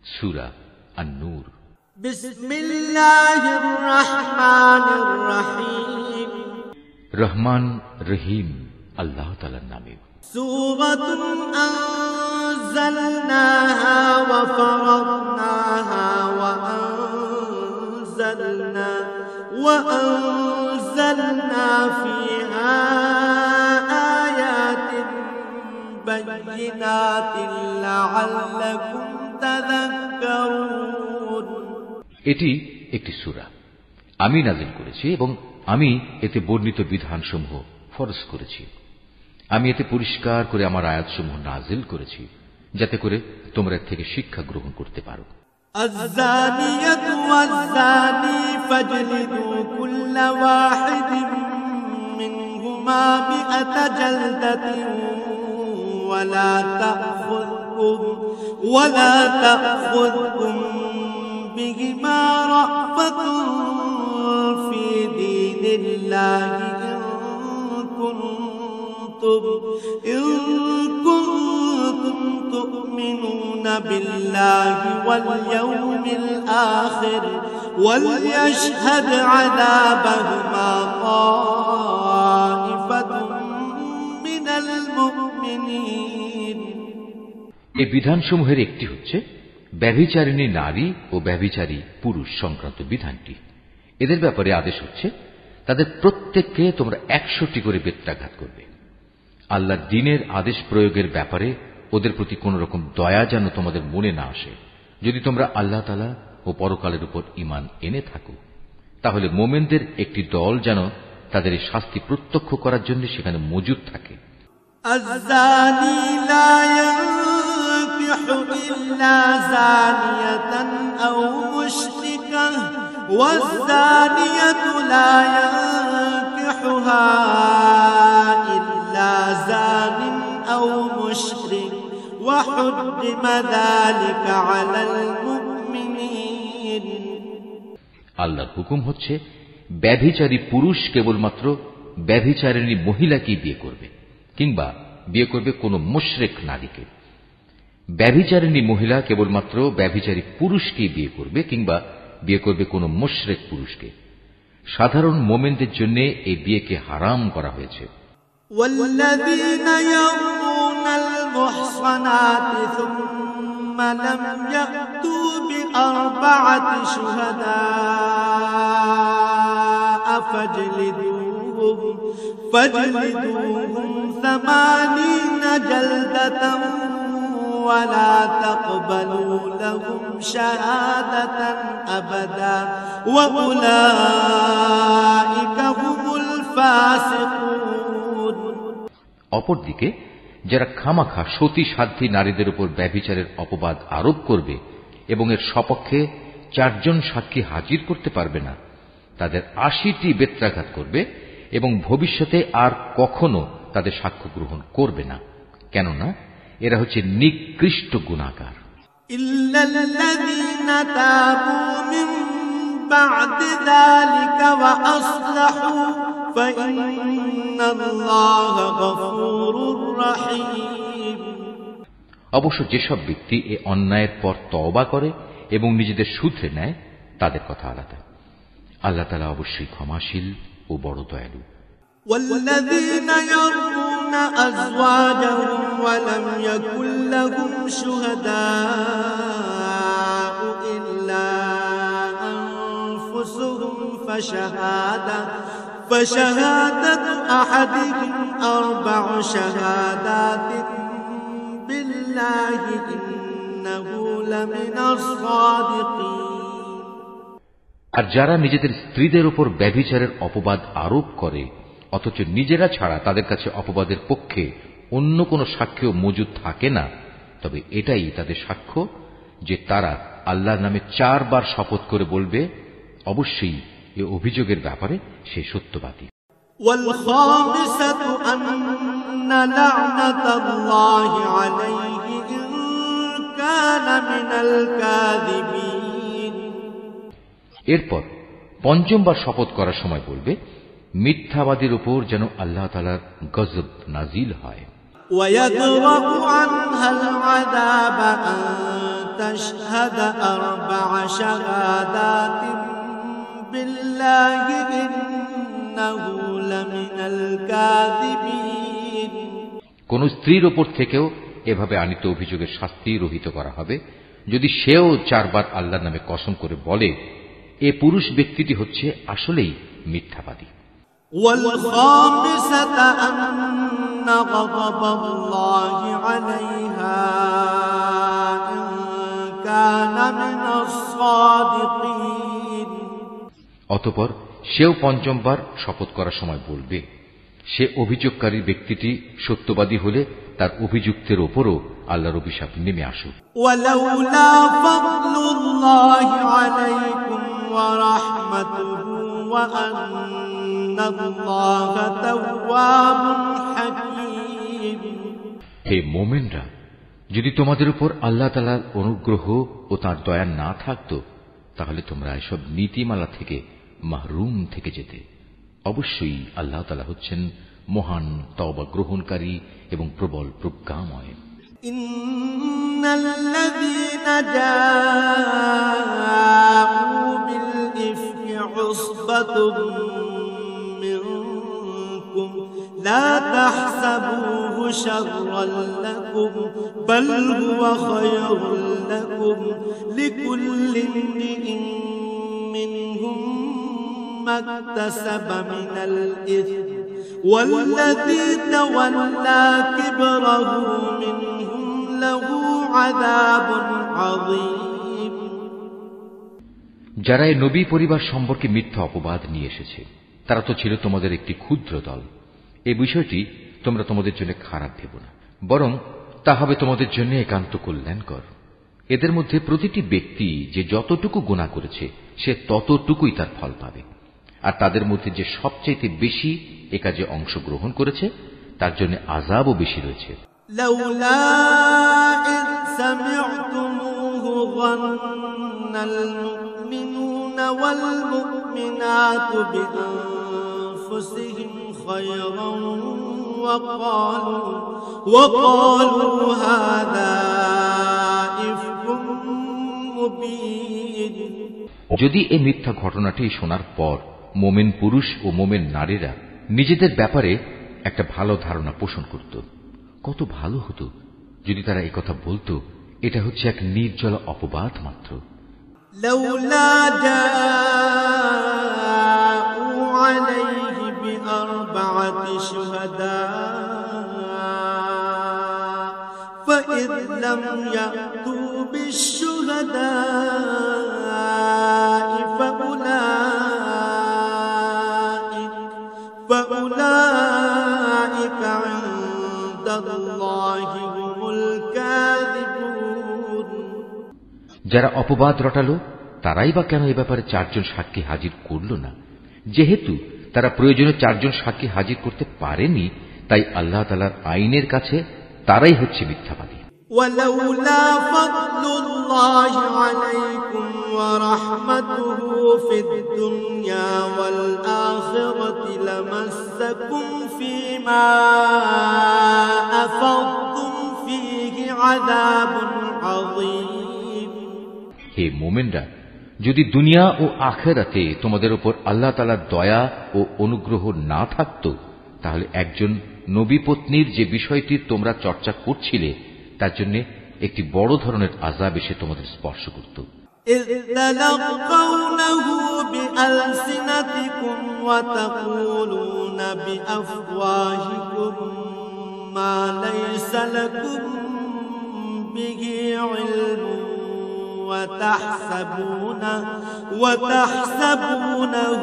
সূরা আন-নূর। বিসমিল্লাহির রহমানির রহিম। রহমান রহিম আল্লাহ তাআলার নামে। সূরাতুন আনজালনাহা ওয়া ফারাদনাহা ওয়া আনজালনা ফিহা আয়াতিন বাইয়িনাতিন লাআল্লাকুম তাযাক্কারুন। এটি একটি সূরা, আমি নাযিল করেছি এবং আমি এতে বর্ণিত বিধানসমূহ ফরজ করেছি। আমি এতে পরিষ্কার করে আমার আয়াতসমূহ নাযিল করেছি, যাতে করে তোমরা এর থেকে শিক্ষা গ্রহণ করতে পারো। الزانية والزاني فاجلدوا كل واحد منهما 100 جلدة ولا تأخذكم بهما رأفة في دين الله إن كنتم تؤمنون بالله واليوم الآخر وليشهد عذابهما طائفة من المؤمنين। এই বিধানসমূহের একটি হচ্ছে ব্যভিচারিণী নারী ও ব্যভিচারী পুরুষ সংক্রান্ত বিধানটি। এদের ব্যাপারে আদেশ হচ্ছে তাদের প্রত্যেককে তোমরা 100টি করে বেত্রাঘাত করবে। আল্লাহর দ্বীনের আদেশ প্রয়োগের ব্যাপারে ওদের প্রতি কোন রকম দয়া যেন তোমাদের মনে না আসে। যদি তোমরা আল্লাহ তাআলা ও পরকালের উপর ঈমান এনে থাকো, তাহলে মোমেনদের একটি দল যেন তাদের এই শাস্তি প্রত্যক্ষ করার জন্য সেখানে মজুদ থাকে। الزاني لا ينكح إلا زانية أو مشركة والزانية لا ينكحها إلا زان أو مشرك وحرم ذلك على المؤمنين। আল্লাহর হুকুম হচ্ছে ব্যভিচারী পুরুষ কেবলমাত্র ব্যভিচারিণী মহিলাকেই বিয়ে করবে, কিংবা বিয়ে করবে কোন মুশরিক নারীকে। ব্যভিচারিণী মহিলা কেবলমাত্র ব্যভিচারী পুরুষকেই বিয়ে করবে, কিংবা বিয়ে করবে কোন মুশরিক পুরুষকে। সাধারণ মোমেনদের জন্য এই বিয়েকে হারাম করা হয়েছে। والذين يرمون المحصنات ثم لم يأتوا بأربعة شهداء فاجلدوهم 80 جلدة ولا تقبلوا لهم شهادة أبدا وأولئك هم الفاسقون। অপরদিকে যারা খামাখা সতী সাধ্বী নারীদের উপর ব্যভিচারের অপবাদ আরোপ করবে এবং এর সপক্ষে 4 জন সাক্ষী হাজির করতে পারবে না, তাদের 80টি বেত্রাঘাত করবে এবং ভবিষ্যতে আর কখনো তাদের সাক্ষ্য গ্রহণ করবে না, কেননা এরা হচ্ছে নিকৃষ্ট গুনাহগার। ইল্লাল্লাযীনা তাবু মিন বা'দি যালিকা ওয়া আসলাহু ফাইন্নাল্লাহা গফুরুর রহিম। অবশ্য যেসব ব্যক্তি এ অন্যায়ের পর তওবা করে এবং নিজেদের শুধরে নেয়, তাদের কথা আলাদা। আল্লাহ তাআলা অবশ্যই ক্ষমাশীল ও বড় দয়ালু। والذين يرمون أزواجهم ولم يكن لهم شهداء إلا أنفسهم فشهادة أحدهم 4 شهادات بالله إنه لمن الصادقين। আর যারা নিজেদের স্ত্রীদের উপর ব্যভিচারের অপবাদ আরোপ করে অথচ নিজেরা ছাড়া তাদের কাছে অপবাদের পক্ষে অন্য কোনো সাক্ষ্য মজুদ থাকে না, তবে এটাই তাদের সাক্ষ্য যে তারা আল্লাহর নামে 4 বার শপথ করে বলবে, অবশ্যই এ অভিযোগের ব্যাপারে সে সত্যবাদী। والخامسة أن لعنة الله عليه إن كان من الكاذبين। এরপর 5ম বার শপথ করার সময় বলবে, মিথ্যাবাদীর উপর যেন আল্লাহ তাআলার গজব নাজিল হয়। ويدرأ عنها العذاب أن تشهد 4 شهادات بالله إنه لمن الكاذبين কোন স্ত্রীর ওপর থেকেও এভাবে আনিত অভিযোগের শাস্তি রহিত করা হবে যদি সেও 4 বার আল্লাহর নামে কসম করে বলে এ পুরুষ ব্যক্তিটি হচ্ছে আসলেই মিথ্যাবাদী। والخامسة أن غضب الله عليها إن كان من الصادقين অতঃপর সেও 5ম বার শপথ করার সময় বলবে সে অভিযোগকারী ব্যক্তিটি সত্যবাদী হলে তার অভিযুক্তের ওপরও আল্লাহর অভিশাপ নেমে আসুক। ولولا فضل الله عليكم ورحمته وأن الله تواب حكيم হে মুমিনরা, যদি তোমাদের উপর আল্লাহ তাআলার অনুগ্রহ ও তাঁর দয়া না থাকতো তাহলে তোমরা এসব নীতিমালা থেকে মাহরুম থেকে যেতে। অবশ্যই আল্লাহ তাআলা হচ্ছেন মহান তওবা গ্রহণকারী এবং প্রবল প্রজ্ঞাময়। ইন্নাল্লাযীনা জাআউ বিল ইফকি উসবাতুম মিনকুম লা তাহসাবুহু শাররান লাকুম বাল হুয়া খায়রুন লাকুম লিকুল্লি ইমরিইন মিনহুম ما اكتسب من الإثم والذي تولى كبره منهم له عذاب عظيم যারা এই নবী পরিবার সম্পর্কে মিথ্যা অপবাদ নিয়ে এসেছে তারা তো ছিল তোমাদের একটি ক্ষুদ্র দল। এই বিষয়টি তোমরা তোমাদের জন্য খারাপ ভেবো না, বরং তা হবে তোমাদের জন্য একান্ত কল্যাণকর। এদের মধ্যে প্রতিটি ব্যক্তি যে যতটুকু গুনাহ করেছে সে ততটুকুই তার ফল পাবে, আর তাদের মধ্যে যে সবচেয়ে বেশি এ কাজে অংশগ্রহণ করেছে তার জন্য আযাবও বেশি রয়েছে। লাউলা ইয সামি'তুমুহু যান্নাল মুমিনুনা ওয়াল মুমিনাতু বিআনফুসিহিম খায়রান ওয়া ক্বালু হাযা ইফকুম মুবিন। যদি এই মিথ্যা ঘটনাটি শোনার পর মোমেন পুরুষ ও মোমেন নারীরা নিজেদের ব্যাপারে একটা ভালো ধারণা পোষণ করত, কত ভালো হতো যদি তারা একথা বলতো এটা হচ্ছে এক নির্জল অপবাদ মাত্র। লাউলা জাউ আলাইহি বিআরবা'তি শুহাদা ফাইয লাম ইয়াতু বিশ-শুহাদা فأولئك عند الله هم الكاذبون যারা অপবাদ রটালো তারাই বা কেন এ ব্যাপারে 4 জন সাক্ষী হাজির করল না? যেহেতু তারা প্রয়োজনে 4 জন সাক্ষী হাজির করতে পারেনি, তাই আল্লাহ তাআলার আইনের কাছে তারাই হচ্ছে মিথ্যাবাদী। ولولا فضل الله عليكم ورحمته في الدنيا والآخرة لمسكم فيما أفضتم فيه عذاب عظيم হে মুমিনরা, যদি দুনিয়া ও আখিরাতে তোমাদের উপর আল্লাহ তাআলার দয়া ও অনুগ্রহ না থাকতো তাহলে একজন নবী পত্নীর যে বিষয়টি তোমরা চর্চা করছিলে তার জন্য একটি বড় ধরনের আযাব এসে তোমাদের স্পর্শ করত। إذ تلقونه بألسنتكم وتقولون بأفواهكم ما ليس لكم به علم وتحسبونه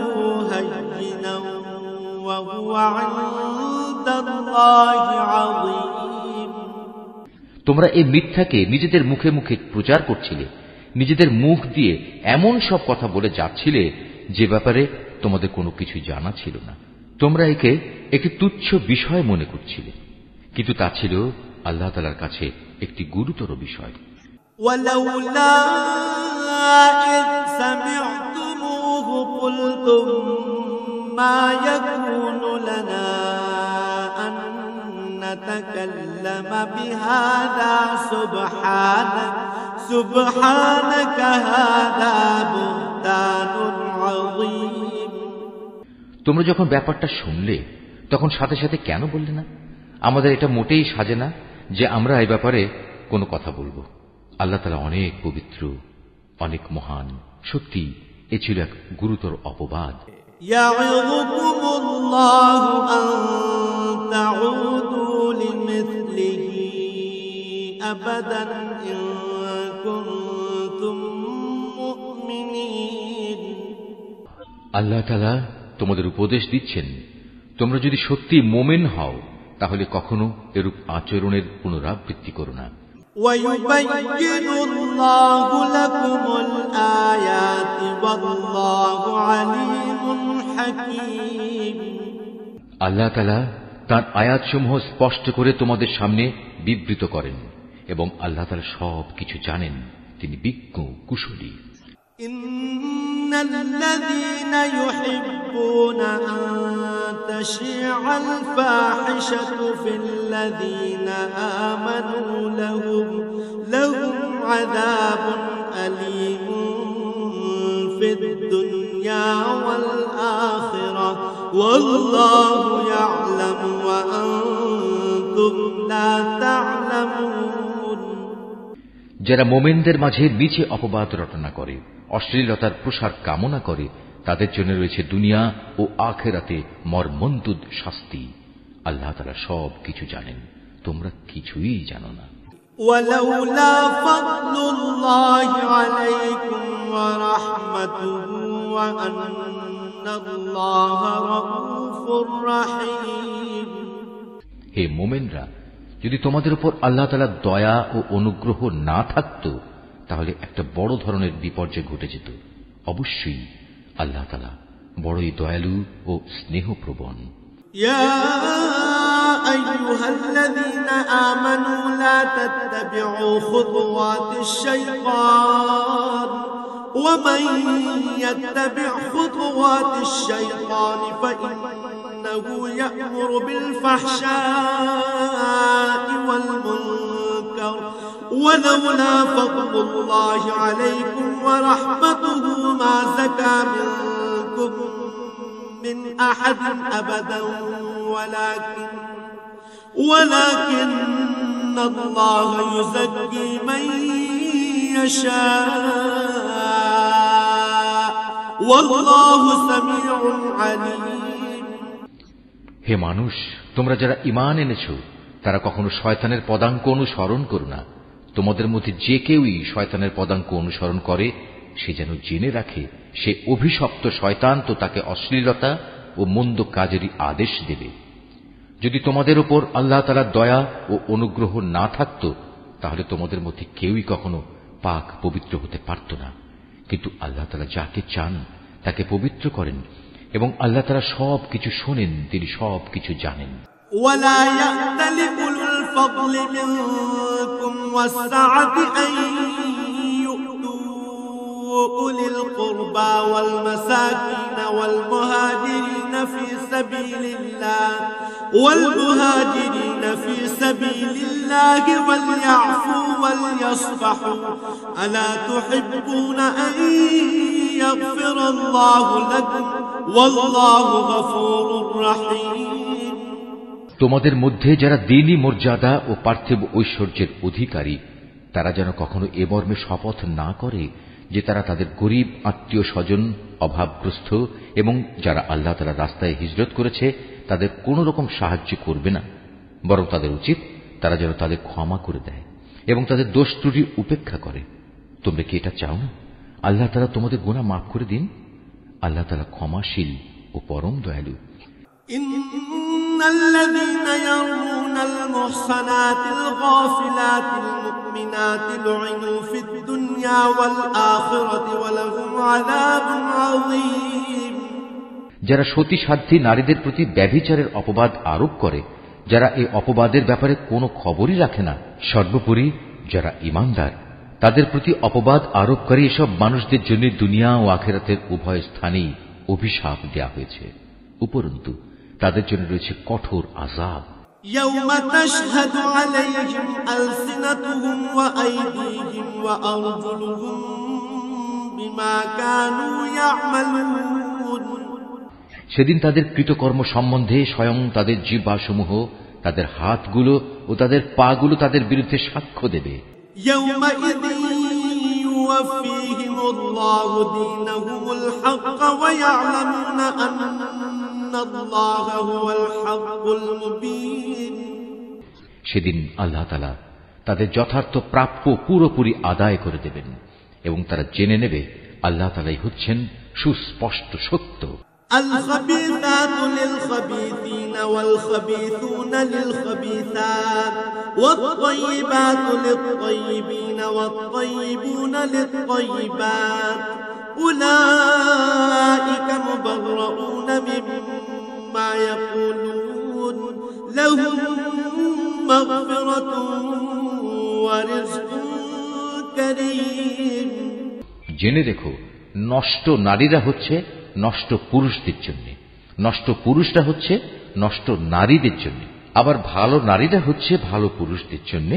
هينا وهو عند الله عظيم তোমরা এই মিথ্যাকে নিজেদের মুখে মুখে প্রচার করছিলে, নিজেদের মুখ দিয়ে এমন সব কথা বলে যাচ্ছিলে যে ব্যাপারে তোমাদের কোনো কিছুই জানা ছিল না। তোমরা একে একটি তুচ্ছ বিষয় মনে করছিলে, কিন্তু তা ছিল আল্লাহ তাআলার কাছে একটি গুরুতর বিষয়। ওয়ালাউলা ইয সামি'তুমুহু কুলতুম মা ইয়াকুনু লানা আন নাতাকাল্লামা বিহাযা سبحانك هذا بهتان عظيم তোমরা যখন ব্যাপারটা শুনলে তখন সাথে সাথে কেন বললে না, আমাদের এটা মোটেই সাজে না যে আমরা এই ব্যাপারে কোনো কথা বলবো। আল্লাহ তাআলা অনেক পবিত্র, অনেক মহান। সত্যি এ ছিল এক গুরুতর অপবাদ। ইয়া'যুকুমুল্লাহু আন তাউদু লিমিসলিহি আবাদান ইন কুনতুম মুমিনিন। আল্লাহ তাআলা তোমাদের উপদেশ দিচ্ছেন, তোমরা যদি সত্যি মুমিন হও তাহলে কখনো এরূপ আচরণের পুনরাবৃত্তি করো না। ওয়ায়ুবায়্যিনুল্লাহু লাকুমুল আয়াতি ওয়াল্লাহু আলীমুন হাকীম। আল্লাহ তাআলা তার আয়াতসমূহ স্পষ্ট করে তোমাদের সামনে বিবৃত করেন এবং আল্লাহ তাআলা সব কিছু জানেন, তিনি বিজ্ঞ কুশলী। ইন্নাল্লাযীনা ইউহিব্বুনা আন তাশি'আল ফাহিশাতু ফিল্লাযীনা আমানু লাহুম আযাবুন আলীমুন ফিদ দুনিয়া ওয়াল আখিরাহ ওয়াল্লাহু ইয়া'লামু ওয়া আনতুম লা তা'লামুন। যারা মুমিনদের মাঝে মিছে অপবাদ রটনা করে, অশ্লীলতার প্রসার কামনা করে, তাদের জন্য রয়েছে দুনিয়া ও আখিরাতে মর্মন্তুদ শাস্তি। আল্লাহ তাআলা সব কিছু জানেন, তোমরা কিছুই জানো না। ওয়ালাউলা ফাদলুল্লাহি আলাইকুম ওয়া রাহমাতুহু ওয়া আন্নাল্লাহা রাউফুর রাহিম। হে মুমিনরা, যদি তোমাদের উপর আল্লাহ তাআলার দয়া ও অনুগ্রহ না থাকত তাহলে একটা বড় ধরনের বিপর্যয় ঘটে যেত। অবশ্যই আল্লাহ তাআলা বড়ই দয়ালু ও স্নেহপ্রবণ। ইয়া আইয়ুহাল্লাযীনা আমানু লা তাত্তাবি'উ খুতুওয়াতিশ শাইতান ওয়া মান ইয়াত্তাবি' খুতুওয়াতিশ শাইতান ফাইন্নাহু ইয়া'মুরু বিল ফাহশা'i ওয়াল মুনকার ولولا فضل الله عليكم ورحمته ما زكى منكم من أحد أبدا ولكن الله يزكي من يشاء والله سميع عليم। হে মানুষ, তোমরা যারা ঈমান এনেছো তারা কখনো শয়তানের পদাঙ্ক অনুসরণ করো না। তোমাদের মধ্যে যে কেউই শয়তানের পদাঙ্ক অনুসরণ করে সে যেন জেনে রাখে সে অভিশপ্ত শয়তান তো তাকে অশ্লীলতা ও মন্দ কাজেরই আদেশ দেবে। যদি তোমাদের উপর আল্লাহ তাআলার দয়া ও অনুগ্রহ না থাকত তাহলে তোমাদের মধ্যে কেউই কখনো পাক পবিত্র হতে পারত না। কিন্তু আল্লাহ তাআলা যাকে চান তাকে পবিত্র করেন এবং আল্লাহ তাআলা সব কিছু শোনেন, তিনি সব কিছু জানেন। ولا يأتل أولو الفضل منكم والسعة أن يؤتوا أولي القربى والمساكين والمهاجرين في سبيل الله وليعفوا وليصفحوا ألا تحبون أن يغفر الله لكم والله غفور رحيم। তোমাদের মধ্যে যারা দ্বীনি মর্যাদা ও পার্থিব ঐশ্বর্যের অধিকারী তারা যেন কখনো এ মর্মে শপথ না করে যে তারা তাদের গরিব আত্মীয় স্বজন, অভাবগ্রস্ত এবং যারা আল্লাহ তাআলার রাস্তায় হিজরত করেছে তাদের কোনো রকম সাহায্য করবে না, বরং তাদের উচিত তারা যেন তাদের ক্ষমা করে দেয় এবং তাদের দোষ ত্রুটি উপেক্ষা করে। তোমরা কি এটা চাও না আল্লাহ তাআলা তোমাদের গুনাহ মাফ করে দিন? আল্লাহ তাআলা ক্ষমাশীল ও পরম দয়ালু। إن الذين يرمون المحصنات الغافلات المؤمنات لعنوا في الدنيا والآخرة ولهم عذاب عظيم। যারা সতী সাধ্বী নারীদের প্রতি ব্যভিচারের অপবাদ আরোপ করে, যারা এই অপবাদের ব্যাপারে কোনো খবরই রাখে না, সর্বোপরি যারা ঈমানদার তাদের প্রতি অপবাদ আরোপকারী এসব মানুষদের জন্য দুনিয়া ও আখিরাতের উভয় স্থানেই অভিশাপ দেয়া হয়েছে। উপরন্তু তাদের জন্য রয়েছে কঠোর আযাব। يوم تشهد عليهم ألسنتهم وأيديهم وأرجلهم بما كانوا يعملون সেদিন তাদের কৃতকর্ম সম্বন্ধে স্বয়ং তাদের জিহ্বাসমূহ, তাদের হাতগুলো ও তাদের পাগুলো তাদের বিরুদ্ধে সাক্ষ্য দেবে। يومئذ يوفيهم الله دينهم الحق ويعلمون أن الله هو الحق المبين সেদিন আল্লাহ তাআলা তাদের যথার্থ প্রাপ্য পুরোপুরি আদায় করে দেবেন এবং তারা জেনে নেবে আল্লাহ তাআলাই হচ্ছেন সুস্পষ্ট সত্য। الخبيثات للخبيثين والخبيثون للخبيثات والطيبات للطيبين والطيبون للطيبات أولئك مبرؤون مما يقولون لهم مغفرة ورزق كريم জেনে রেখো, নষ্ট নারীরা হচ্ছে নষ্ট পুরুষদের জন্য, নষ্ট পুরুষরা হচ্ছে নষ্ট নারীদের জন্য, আবার ভালো নারীরা হচ্ছে ভালো পুরুষদের জন্য,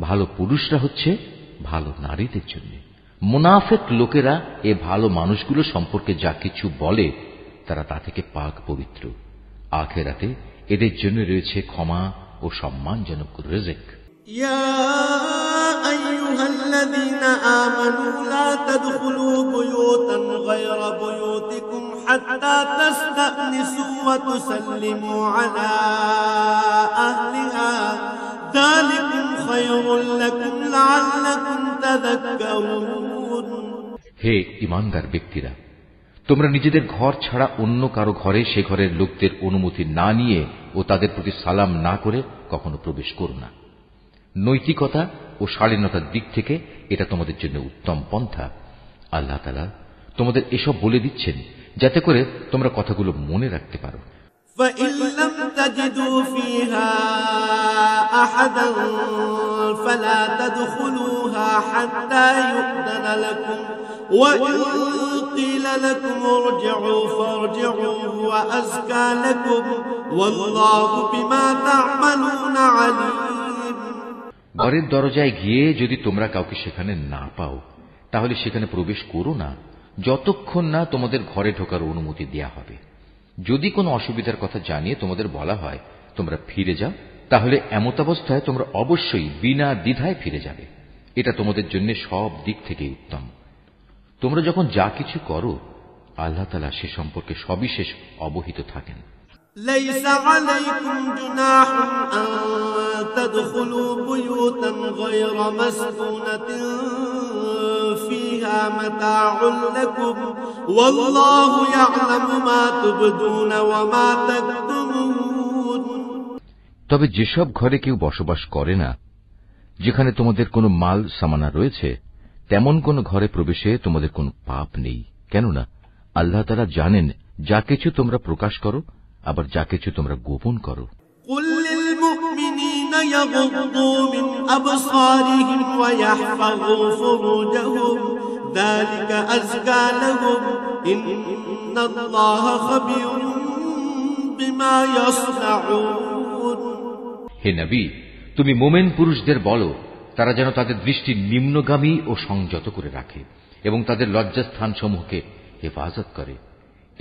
ভালো পুরুষরা হচ্ছে ভালো নারীদের জন্য। মুনাফিক লোকেরা এ ভালো মানুষগুলো সম্পর্কে যা কিছু বলে তারা তা থেকে পাক পবিত্র। আখিরাতে এদের জন্য রয়েছে ক্ষমা ও সম্মানজনক রিজিক। يا أيها الذين آمنوا لا تدخلوا بيوتا غير بيوتكم حتى تستأنسوا وتسلموا على أهلها ذلكم خير لكم لعلكم تذكرون হে ঈমানদার ব্যক্তিরা, তোমরা নিজেদের ঘর ছাড়া অন্য কারো ঘরে সে ঘরের লোকদের অনুমতি না নিয়ে ও তাদের প্রতি সালাম না করে কখনো প্রবেশ করো না। নৈতিকতা ও শালীনতার দিক থেকে এটা তোমাদের জন্য উত্তম পন্থা। আল্লাহ তাআলা তোমাদের এসব বলে দিচ্ছেন যাতে করে তোমরা কথাগুলো মনে রাখতে পারো। فإن لم تجدوا فيها أحدا فلا تدخلوها حتى يؤذن لكم وإن قيل لكم ارجعوا فارجعوا هو أزكى لكم والله بما تعملون عليم ঘরের দরজায় গিয়ে যদি তোমরা কাউকে সেখানে না পাও তাহলে সেখানে প্রবেশ করো না যতক্ষণ না তোমাদের ঘরে ঢোকার অনুমতি দেয়া হবে। যদি কোনো অসুবিধার কথা জানিয়ে তোমাদের বলা হয় তোমরা ফিরে যাও, তাহলে এমতাবস্থায় তোমরা অবশ্যই বিনা দ্বিধায় ফিরে যাবে। এটা তোমাদের জন্য সব দিক থেকে উত্তম। তোমরা যখন যা কিছু করো আল্লাহ তাআলা সে সম্পর্কে সবিশেষ অবহিত থাকেন। ليس عليكم جناح أن تدخلوا بيوتا غير مسكونة فيها متاع لكم والله يعلم ما تبدون وما تكتمون তবে যেসব ঘরে কেউ বসবাস করে না, যেখানে তোমাদের কোনো মাল সামানা রয়েছে, তেমন কোন ঘরে প্রবেশে তোমাদের কোনো পাপ নেই, কেননা আল্লাহ তাআলা জানেন যা কিছু তোমরা প্রকাশ করো আবার যা কিছু তোমরা গোপন করো। قل للمؤمنين يغضوا من أبصارهم ويحفظوا فروجهم ذلك أزكى لهم إن الله خبير بما يصنعون হে নবী, তুমি মোমেন পুরুষদের বলো তারা যেন তাদের দৃষ্টি নিম্নগামী ও সংযত করে রাখে এবং তাদের লজ্জাস্থানসমূহকে হেফাজত করে।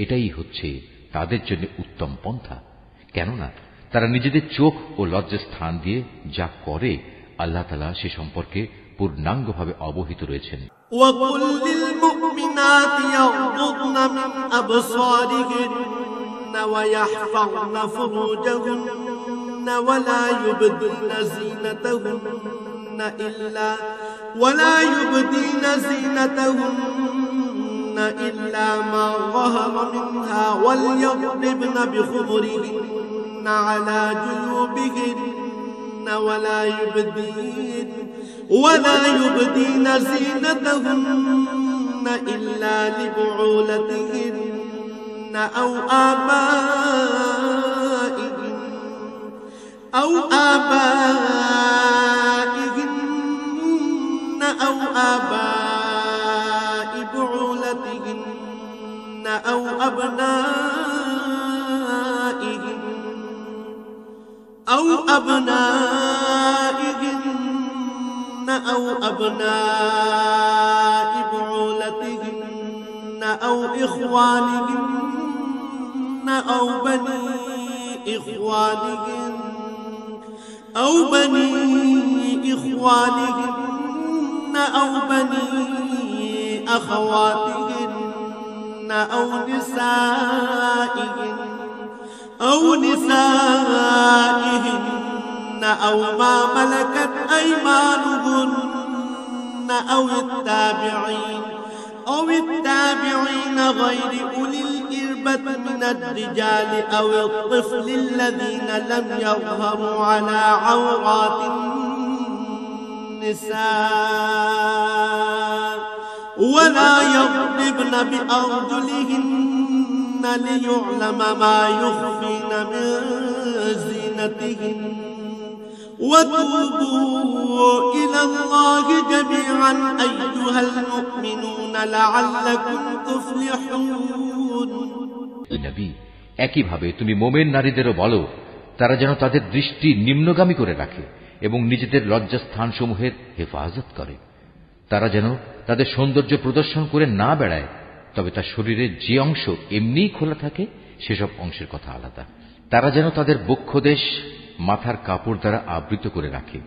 এটাই হচ্ছে তাদের জন্য উত্তম পন্থা, কেননা তারা নিজেদের চোখ ও লজ্জাস্থান দিয়ে যা করে আল্লাহ তাআলা সে সম্পর্কে পূর্ণাঙ্গভাবে অবহিত রয়েছেন। وَقُلْ لِلْمُؤْمِنَاتِ يَغْضُضْنَ مِنْ أَبْصَارِهِنَّ وَيَحْفَظْنَ فُرُوجَهُنَّ وَلَا يُبْدِينَ زِينَتَهُنَّ إِلَّا مَا ظَهَرَ مِنْهَا وَلْيَضْرِبْنَ بِخُمُرِهِنَّ عَلَى جُيُوبِهِنَّ ولا يبدين زينتهن إلا لبعولتهن أو آبائهن أو آباء بعولتهن أو أبنائهن أو أبنائهن أو أبناء بعولتهن أو إخوانهن أو بني إخوانهن أو بني أخواتهن أو نسائهن أو ما ملكت أيمانهن أو التابعين غير أولي الإربة من الرجال أو الطفل الذين لم يظهروا على عورات النساء ولا يضربن بأرجلهن ليعلم ما يخفين من زينتهن وتوبوا إلى الله جميعا أيها المؤمنون لعلكم تفلحون নবী, একইভাবে তুমি মোমেন নারীদেরও বলো তারা যেন তাদের দৃষ্টি নিম্নগামী করে রাখে এবং নিজেদের লজ্জাস্থানসমূহের হেফাজত করে। তারা যেন তাদের সৌন্দর্য প্রদর্শন করে না বেড়ায়, তবে তার শরীরের যে অংশ এমনিই খোলা থাকে সেসব অংশের কথা আলাদা। তারা যেন তাদের বক্ষদেশ মাথার কাপড় দ্বারা আবৃত করে রাখে।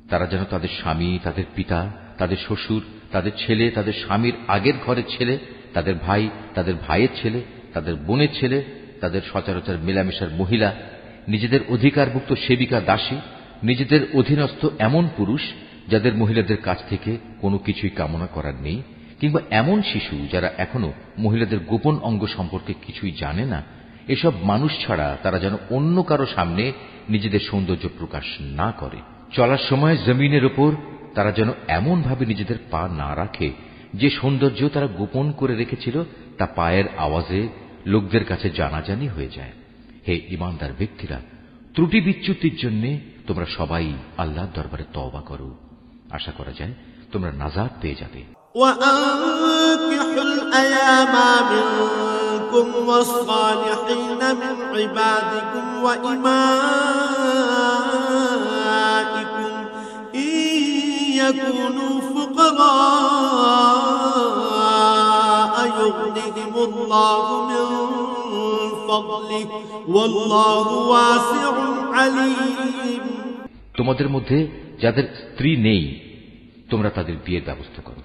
তারা যেন তাদের স্বামী, তাদের পিতা, তাদের শ্বশুর, তাদের ছেলে, তাদের স্বামীর আগের ঘরের ছেলে, তাদের ভাই, তাদের ভাইয়ের ছেলে, তাদের বোনের ছেলে, তাদের সচরাচর মেলামেশার মহিলা, নিজেদের অধিকারভুক্ত সেবিকা দাসী, নিজেদের অধীনস্থ এমন পুরুষ যাদের মহিলাদের কাছ থেকে কোনো কিছুই কামনা করার নেই, কিংবা এমন শিশু যারা এখনো মহিলাদের গোপন অঙ্গ সম্পর্কে কিছুই জানে না, এসব মানুষ ছাড়া তারা যেন অন্য কারো সামনে নিজেদের সৌন্দর্য প্রকাশ না করে। চলার সময় জমিনের ওপর তারা যেন এমন ভাবে নিজেদের পা না রাখে যে সৌন্দর্য তারা গোপন করে রেখেছিল তা পায়ের আওয়াজে লোকদের কাছে জানাজানি হয়ে যায়। হে ঈমানদার ব্যক্তিরা, ত্রুটি বিচ্যুতির জন্য তোমরা সবাই আল্লাহর দরবারে তওবা করো। আশা করা যায় তোমরা নাজাত পেয়ে যাবে। وأنكحوا الأيام منكم والصالحين من عبادكم وإمائكم إن يكونوا فقراء يغنهم الله من فضله والله واسع عليم। তোমাদের মধ্যে যাদের স্ত্রী নেই তোমরা তাদের বিয়ের ব্যবস্থা করো।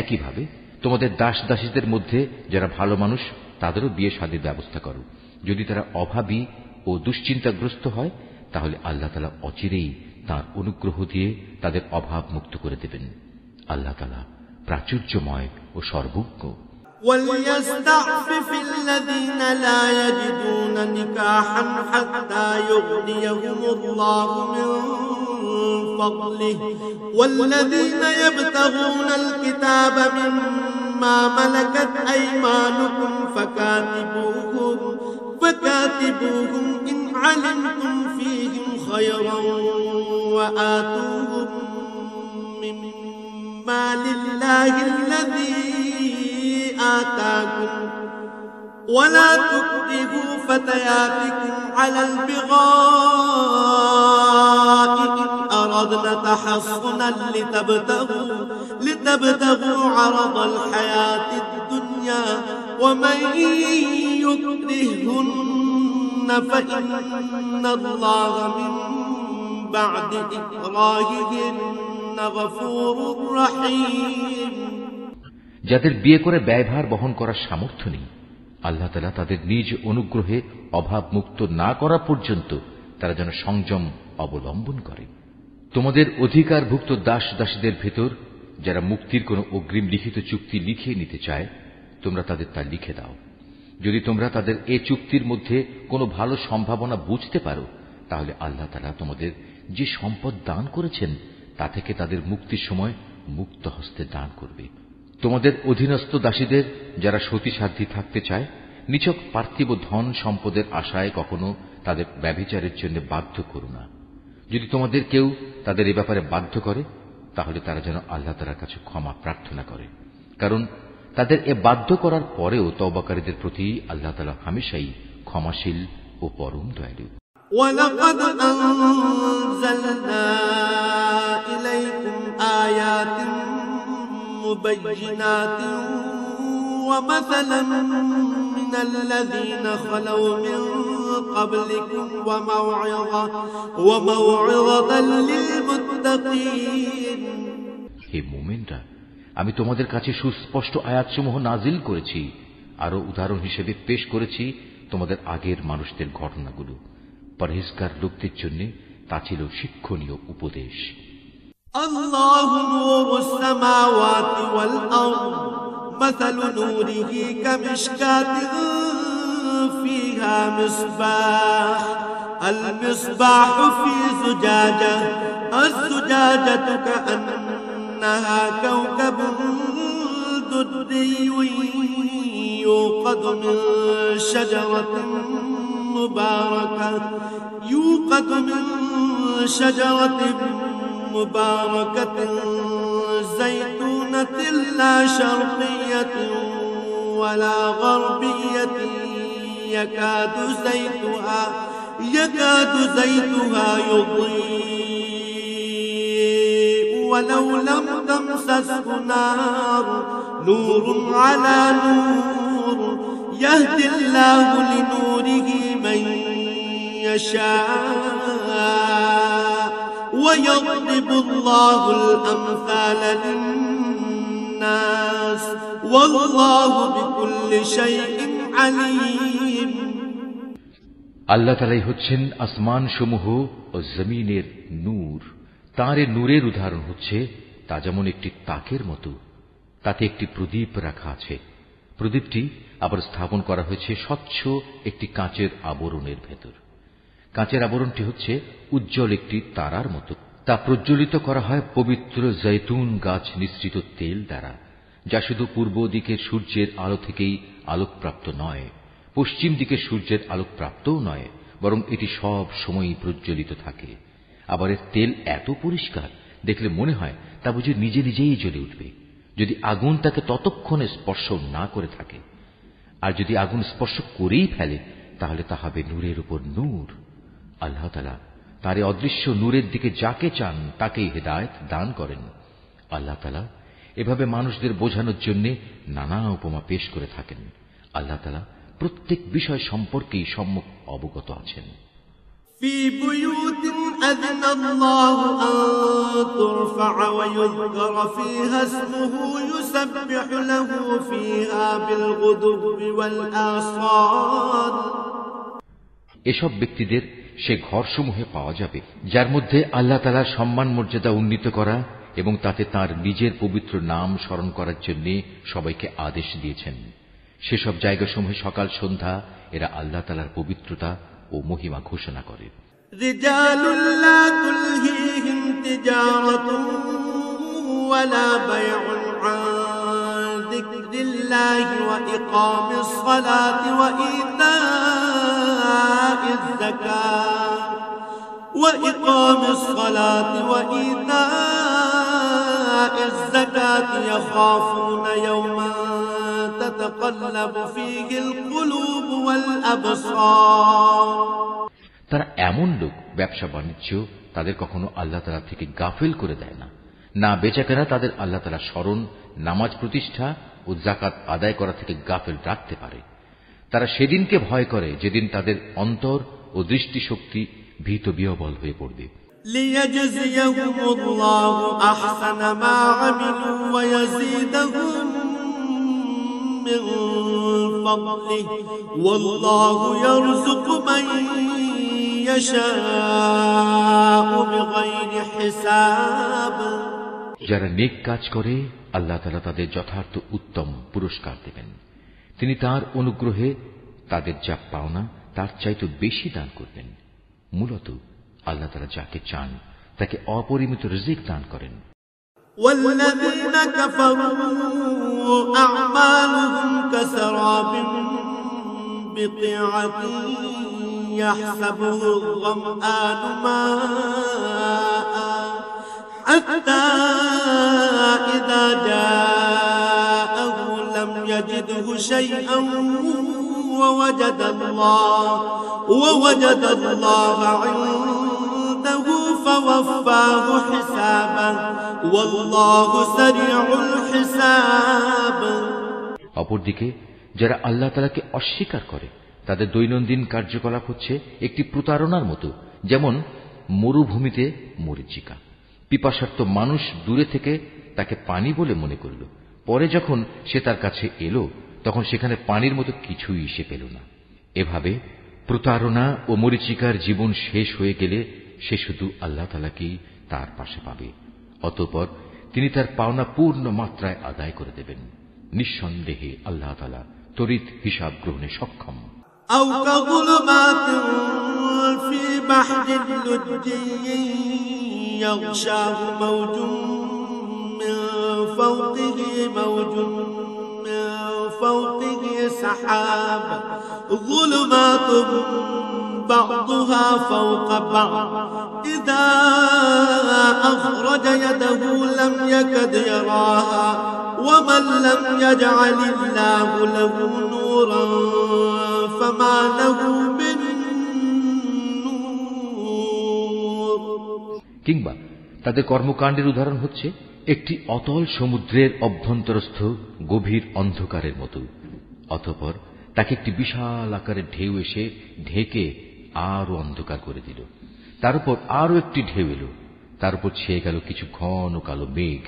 একইভাবে তোমাদের দাস দাসীদের মধ্যে যারা ভালো মানুষ তাদেরও বিয়ে শাদীর ব্যবস্থা করো। যদি তারা অভাবী ও দুশ্চিন্তাগ্রস্ত হয় তাহলে আল্লাহ তাআলা অচিরেই তাঁর অনুগ্রহ দিয়ে তাদের অভাব মুক্ত করে দেবেন। আল্লাহ তাআলা প্রাচুর্যময় ও সর্বজ্ঞ। وليستعفف الذين لا يجدون نكاحا حتى يغنيهم الله من فضله والذين يبتغون الكتاب مما ملكت أيمانكم فكاتبوهم إن علمتم فيهم خيرا وآتوهم مما لله الذي آتاكم ولا تكرهوا فتياتكم على البغاء إن أردنا تحصنا لتبتغوا عرض الحياة الدنيا ومن يكرهن فإن الله من بعد إكراههن غفور رحيم। যাদের বিয়ে করে ব্যয়ভার বহন করার সামর্থ্য নেই, আল্লাহ তাআলা তাদের নিজ অনুগ্রহে অভাব মুক্ত না করা পর্যন্ত তারা যেন সংযম অবলম্বন করে। তোমাদের অধিকারভুক্ত দাস দাসীদের ভেতর যারা মুক্তির কোনো অগ্রিম লিখিত চুক্তি লিখিয়ে নিতে চায় তোমরা তাদের তা লিখে দাও। যদি তোমরা তাদের এ চুক্তির মধ্যে কোনো ভালো সম্ভাবনা বুঝতে পারো তাহলে আল্লাহ তাআলা তোমাদের যে সম্পদ দান করেছেন তা থেকে তাদের মুক্তির সময় মুক্ত হস্তে দান করবে। তোমাদের অধীনস্থ দাসীদের যারা সতীসাধ্যী থাকতে চায় নিছক পার্থিব ধন সম্পদের আশায় কখনো তাদের ব্যভিচারের জন্য বাধ্য করো না। যদি তোমাদের কেউ তাদের এ ব্যাপারে বাধ্য করে তাহলে তারা যেন আল্লাহ তাআলার কাছে ক্ষমা প্রার্থনা করে, কারণ তাদের এ বাধ্য করার পরেও তওবাকারীদের প্রতি আল্লাহ তাআলা হামেশাই ক্ষমাশীল ও পরম দয়ালু। ولقد أنزلنا إليكم آيات مبينات ومثلا من الذين خلوا من قبلكم وموعظة للمتقين. হে মুমিনরা, আমি তোমাদের কাছে সুস্পষ্ট আয়াতসমূহ নাজিল করেছি, আরো উদাহরণ হিসেবে পেশ করেছি তোমাদের আগের মানুষদের ঘটনাগুলো। পরহেজগার লোকদের জন্য তা ছিল শিক্ষণীয় উপদেশ। আল্লাহু নূরুস সামাওয়াতি ওয়াল আরদ মাসালু নূরিহি কামিশকাতিন ফিহা মিসবাহ المصباح في زجاجة الزجاجة كأنها كوكب دري يوقد من شجرة مباركة زيتونة لا شرقية ولا غربية يكاد زيتها يضيء ولو لم تمسسه نور على نور يهدي الله لنوره من يشاء ويضرب الله الأمثال للناس والله بكل شيء عليم. আল্লাহ তাআলাই হচ্ছেন আসমান সমূহ ও জমিনের নূর। তাঁর এই নূরের উদাহরণ হচ্ছে তা যেমন একটি তাকের মতো, তাতে একটি প্রদীপ রাখা আছে। প্রদীপটি আবার স্থাপন করা হয়েছে স্বচ্ছ একটি কাঁচের আবরণের ভেতর। কাঁচের আবরণটি হচ্ছে উজ্জ্বল একটি তারার মতো। তা প্রজ্বলিত করা হয় পবিত্র জৈতুন গাছ নিঃসৃত তেল দ্বারা, যা শুধু পূর্ব দিকের সূর্যের আলো থেকেই আলোকপ্রাপ্ত নয়, পশ্চিম দিকের সূর্যের আলোকপ্রাপ্তও নয়, বরং এটি সব সময়ই প্রজ্বলিত থাকে। আবার এর তেল এত পরিষ্কার, দেখলে মনে হয় তা বুঝি নিজে নিজেই জ্বলে উঠবে, যদি আগুন তাকে ততক্ষণে স্পর্শ না করে থাকে। আর যদি আগুন স্পর্শ করেই ফেলে, তাহলে তা হবে নূরের উপর নূর। আল্লাহ তাআলা তার এই অদৃশ্য নূরের দিকে যাকে চান তাকেই হেদায়েত দান করেন। আল্লাহ তাআলা এভাবে মানুষদের বোঝানোর জন্য নানা উপমা পেশ করে থাকেন। আল্লাহ তাআলা প্রত্যেক বিষয় সম্পর্কেই সম্যক অবগত আছেন। في بيوت أذن الله أن ترفع ويذكر فيها اسمه يسبح له فيها بالغدو والآصال. এসব ব্যক্তিদের সে ঘরসমূহে পাওয়া যাবে যার মধ্যে আল্লাহ তাআলার সম্মান মর্যাদা উন্নীত করা এবং তাতে তার নিজের পবিত্র নাম স্মরণ করার জন্য সবাইকে আদেশ দিয়েছেন। সেসব জায়গাসমূহে সকাল সন্ধ্যা এরা আল্লাহ তাআলার পবিত্রতা ও মহিমা ঘোষণা করে। রিজালুল লা তুলহিহিম তিজারাতুন ওয়ালা বাইউন আন যিকরিল্লাহি ওয়া ইকামিস সালাতি ওয়া ইতাইজ যাকাত ইয়াখাফুনা ইয়াওমান তাতাকাল্লাবু ফীহি আল কুলুব ওয়াল আবসার. তারা এমন লোক, ব্যবসা বাণিজ্য তাদের কখনো আল্লাহ তাআলা থেকে গাফিল করে দেয় না, না বেচাকেনা তাদের আল্লাহ তাআলার স্মরণ, নামাজ প্রতিষ্ঠা ও যাকাত আদায় করা থেকে গাফিল রাখতে পারে। তারা সেদিনকে ভয় করে যেদিন তাদের অন্তর ও দৃষ্টিশক্তি ভীত বিহ্বল হয়ে পড়বে। লিয়াজজিয়াহুমুল্লাহু আহসানা মা আমিলু ওয়া ইয়াজিদাহুম মিন ফাদলিহি ওয়াল্লাহু ইয়ারযুকু মান ইয়াশাউ বিগাইরি হিসাব. যারা নেক কাজ করে আল্লাহ তাআলা তাদের যথার্থ উত্তম পুরস্কার দেবেন। তিনি তার অনুগ্রহে তাদের যা পাওনা তার চাইতে বেশি দান করবেন। মূলত আল্লাহ তাআলা যাকে চান তাকে অপরিমিত রিজিক দান করেন। والذين كفروا أعمالهم كسراب بقيعة يحسبه الظمآن ماء حتى إذا جاءه لم يجده شيئا ووجد الله عنده فوفاه حسابه والله سريع الحساب। অপরদিকে যারা আল্লাহ তাআলাকে অস্বীকার করে তাদের দৈনন্দিন কার্যকলাপ হচ্ছে একটি প্রতারণার মতো, যেমন মরুভূমিতে মরীচিকা। পিপাসার্ত মানুষ দূরে থেকে তাকে পানি বলে মনে করল, পরে যখন সে তার কাছে এলো তখন সেখানে পানির মতো কিছুই সে পেল না। এভাবে প্রতারণা ও মরীচিকার জীবন শেষ হয়ে গেলে সে শুধু আল্লাহ তাআলাকেই তার পাশে পাবে, অতঃপর তিনি তার পাওনা পূর্ণ মাত্রায় আদায় করে দেবেন। নিঃসন্দেহে আল্লাহ তাআলা তড়িৎ হিসাব গ্রহণে সক্ষম। أو كظلمات في بحر لجي يغشاه موج من فوقه موج من فوقه سحاب ظلمات بعضها فوق بعض إذا أخرج يده لم يكد يراها ومن لم يجعل الله له نورا فما له من نور। কিংবা তাদের কর্মকাণ্ডের উদাহরণ হচ্ছে একটি অতল সমুদ্রের অভ্যন্তরস্থ গভীর অন্ধকারের মতো, অতঃপর তাকে একটি বিশাল আকারের ঢেউ এসে ঢেকে আরো অন্ধকার করে দিল। তার উপর আরো একটি ঢেউ এলো, তার উপর ছেয়ে গেল কিছু ঘন কালো মেঘ।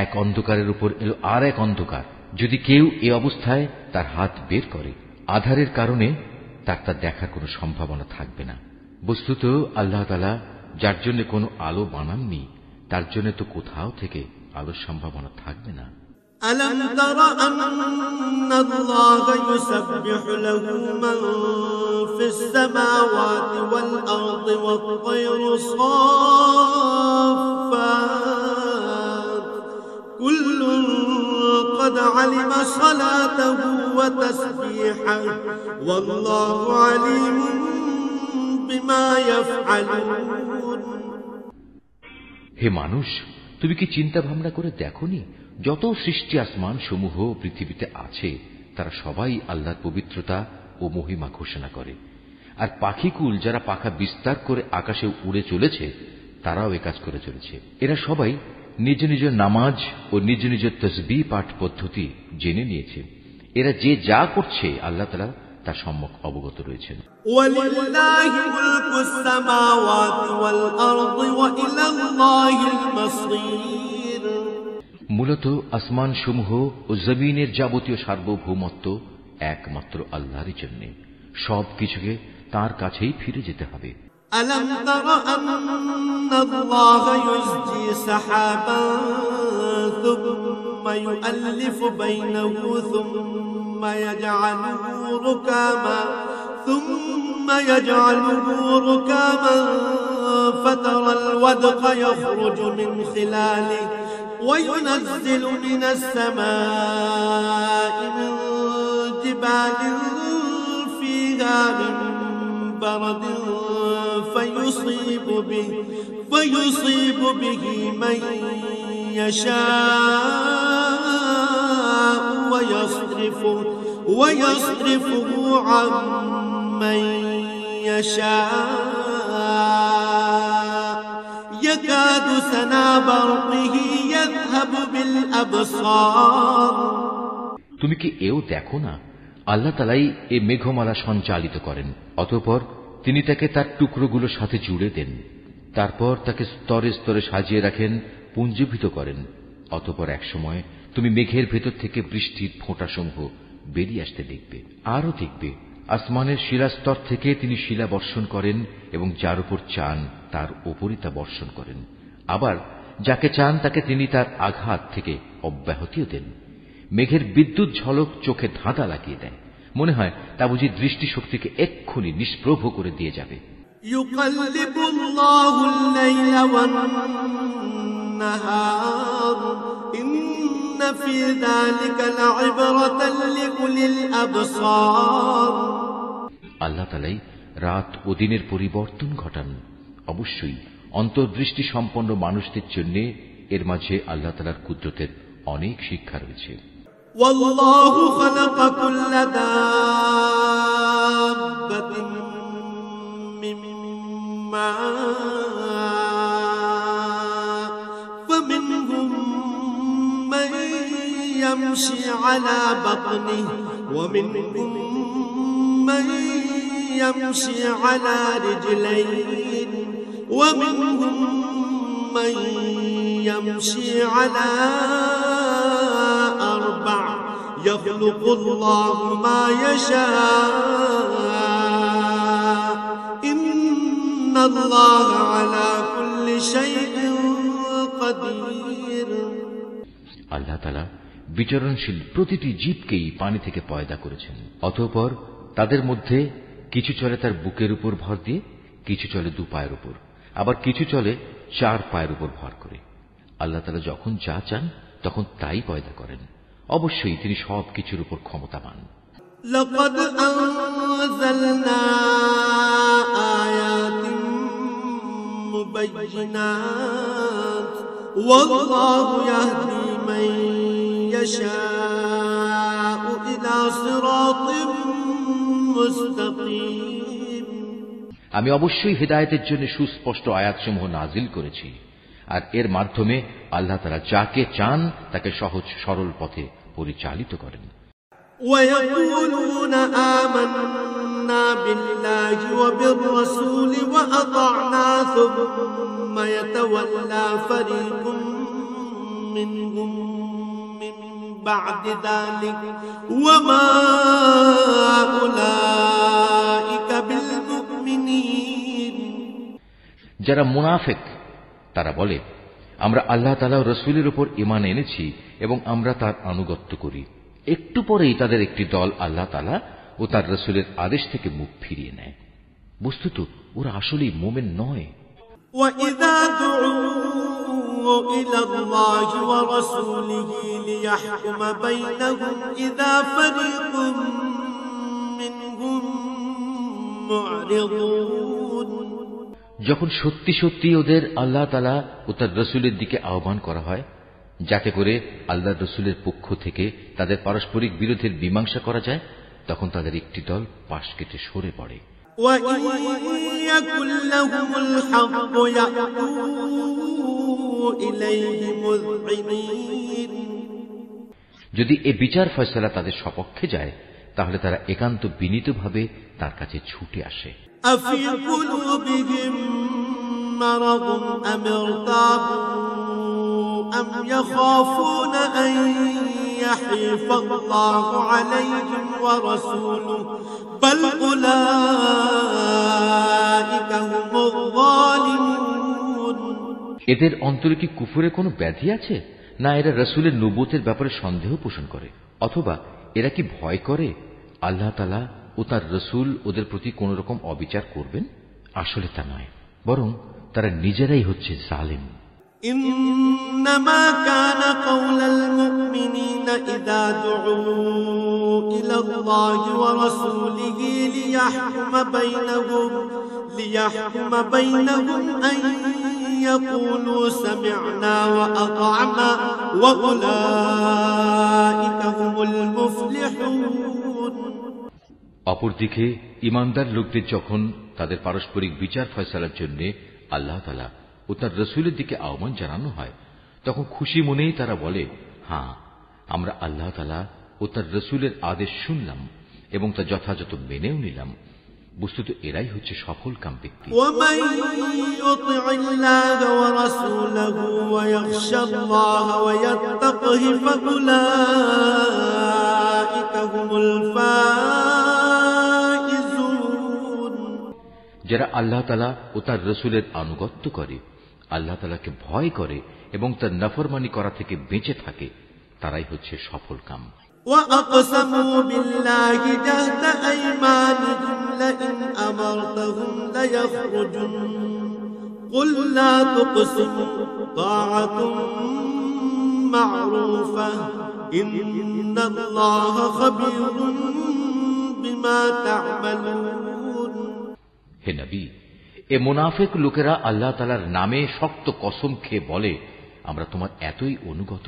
এক অন্ধকারের উপর এলো আর এক অন্ধকার। যদি কেউ এ অবস্থায় তার হাত বের করে, আধারের কারণে তার তা দেখার কোনো সম্ভাবনা থাকবে না। বস্তুত আল্লাহ তাআলা যার জন্য কোনো আলো বানাননি তার জন্য তো কোথাও থেকে আলোর সম্ভাবনা থাকবে না। ألم تر أن الله يسبح له من في السماوات والأرض والطير صافات كل قد علم صلاته وتسبيحه والله عليم بما يفعلون। হে মানুষ, তুমি কি চিন্তা ভাবনা করে দেখোনি যত সৃষ্টি আসমান সমূহ পৃথিবীতে আছে তারা সবাই আল্লাহর পবিত্রতা ও মহিমা ঘোষণা করে, আর পাখিকুল যারা পাখা বিস্তার করে আকাশে উড়ে চলেছে তারাও এ কাজ করে চলেছে। এরা সবাই নিজ নিজ নামাজ ও নিজ নিজ তসবিহ পাঠ পদ্ধতি জেনে নিয়েছে। এরা যে যা করছে আল্লাহ তাআলা তার সম্যক অবগত রয়েছেন। ওয়ালিল্লাহি মুলকুস সামাওয়াতি ওয়াল আরদি ওয়া ইলাল্লাহিল মাসীর। মূলত আসমান সমূহ ও জমিনের যাবতীয় সার্বভৌমত্ব একমাত্র আল্লাহরই জন্য, সব কিছুকে তার কাছেই ফিরে যেতে হবে। ألم تر أن الله يزجي سحابا ثم يؤلف بينه ثم يجعله ركاما فترى الودق يخرج من خلاله وينزل من السماء من جبال فيها من برد فيصيب به من يشاء ويصرفه عن من يشاء يكاد سنا برقه يذهب بالأبصار। তুমি কি এও দেখো না, আল্লাহ তাআলাই এ মেঘমালা সঞ্চালিত করেন, অতঃপর তিনি তাকে তার টুকরোগুলোর সাথে জুড়ে দেন, তারপর তাকে স্তরে স্তরে সাজিয়ে রাখেন, পুঞ্জীভূত করেন। অতঃপর একসময় তুমি মেঘের ভেতর থেকে বৃষ্টির ফোঁটাসমূহ বেরিয়ে আসতে দেখবে। আরও দেখবে আসমানের শিলাস্তর থেকে তিনি শিলা বর্ষণ করেন এবং যার উপর চান তার উপরই তা বর্ষণ করেন। আবার যাকে চান তাকে তিনি তার আঘাত থেকে অব্যাহতিও দেন। মেঘের বিদ্যুৎ ঝলক চোখে ধাঁধা লাগিয়ে দেয়, মনে হয় তা বুঝি দৃষ্টিশক্তিকে এক্ষুনি নিষ্প্রভ করে দিয়ে যাবে। يقلب الله الليل والنهار إن في ذلك لعبرة لأولي الأبصار। আল্লাহ তাআলাই রাত ও দিনের পরিবর্তন ঘটান। অবশ্যই অন্তর্দৃষ্টি সম্পন্ন মানুষদের জন্য এর মাঝে আল্লাহ তাআলার কুদরতের অনেক শিক্ষা রয়েছে। والله خلق كل دابة من ماء فمنهم من يمشي على بطنه ومنهم من يمشي على رجلين ومنهم من يمشي على أربع يخلق الله ما يشاء إن الله على كل شيء قدير আল্লাহ তাআলা বিচরণশীল প্রতিটি জীবকেই পানি থেকে পয়দা করেছেন। অতঃপর তাদের মধ্যে কিছু চলে তার বুকের উপর ভর দিয়ে, কিছু চলে দু পায়ের উপর, আবার কিছু চলে চার পায়ের উপর ভর করে। আল্লাহ তাআলা যখন যা চান তখন তাই পয়দা করেন। অবশ্যই তিনি সব কিছুর উপর ক্ষমতাবান। لقد أنزلنا آيات مبينات والله يهدي من يشاء إلى صراط مستقيم আমি অবশ্যই হিদায়াতের জন্য সুস্পষ্ট আয়াতসমূহ নাজিল করেছি, আর এর মাধ্যমে আল্লাহ তাআলা যাকে চান তাকে সহজ সরল পথে পরিচালিত করেন। ويقولون آمنا بالله وبالرسول وأطعنا ثم يتولى فريق منهم من بعد ذلك وما أولئك بالمؤمنين যারা মুনাফিক তারা বলে, আমরা আল্লাহ তাআলা ও রাসূলের উপর ঈমান এনেছি এবং আমরা তার আনুগত্য করি। একটু পরেই তাদের একটি দল আল্লাহ তাআলা ও তার রাসূলের আদেশ থেকে মুখ ফিরিয়ে নেয়। বস্তুত ওরা আসলেই মুমিন নয়। وَإِذَا دُعُوا إِلَى اللَّهِ وَرَسُولِهِ لِيَحْكُمَ بَيْنَهُمْ إِذَا فَرِيقٌ مِّنْهُم مُّعْرِضُونَ যখন সত্যি সত্যি ওদের আল্লাহ তাআলা ও তার রাসূলের দিকে আহ্বান করা হয়, যাতে করে আল্লাহর রাসূলের পক্ষ থেকে তাদের পারস্পরিক বিরোধের মীমাংসা করা যায়, তখন তাদের একটি দল পাশ কেটে সরে পড়ে। وَإِن يَكُن لَّهُمُ الْحَقُّ يَأْتُوا إِلَيْهِ مُذْعِنِينَ যদি এ বিচার ফয়সালা তাদের সপক্ষে যায়, তাহলে তারা একান্ত বিনীতভাবে তার কাছে ছুটে আসে। أَفِي قُلُوبِهِم مَّرَضٌ أَمِ ارْتَابُوا أَمْ يَخَافُونَ أَن يَحِيفَ اللَّهُ عَلَيْهِمْ وَرَسُولُهُ بَلْ أُولَٰئِكَ هُمُ الظَّالِمُونَ এদের অন্তরে কি কুফরে কোনো ব্যাধি আছে, না এরা রাসূলের নবুয়তের ব্যাপারে সন্দেহ পোষণ করে, অথবা এরা কি ভয় করে আল্লাহ তাআলা ও তার রাসূল ওদের প্রতি কোন রকম অবিচার করবেন? আসলে তা নয়, বরং তারা নিজেরাই হচ্ছে জালিম। إنما كان قول المؤمنين إذا دعوا إلى الله ورسوله ليحكم بينهم أن يقولوا سمعنا وأطعنا وأولئك هم المفلحون অপরদিকে ঈমানদার লোকদের যখন তাদের পারস্পরিক বিচার ফয়সালার জন্য আল্লাহ তাআলা ও তার রাসূলের দিকে আহ্বান জানানো হয়, তখন খুশি মনেই তারা বলে, হ্যাঁ, আমরা আল্লাহ তাআলা ও তার রাসূলের আদেশ শুনলাম এবং তা যথাযথ মেনেও নিলাম। বস্তুত এরাই হচ্ছে সফল কাম ব্যক্তি। ومن يطع الله ورسوله ويخشى الله ويتقه فأولئك هم الفائزون যারা আল্লাহ তাআলা ও তার রাসূলের আনুগত্য করে, আল্লাহ তাআলাকে ভয় করে এবং তার নাফরমানি করা থেকে বেঁচে থাকে, তারাই হচ্ছে সফল কাম। وأقسموا بالله جهد أيمانهم لئن أمرتهم ليخرجن قل لا تقسموا طاعة معروفة إن الله خبير بما تعملون হে নবী, এ মুনাফিক লোকেরা আল্লাহ তাআলার নামে শক্ত কসম খেয়ে বলে, আমরা তোমার এতই অনুগত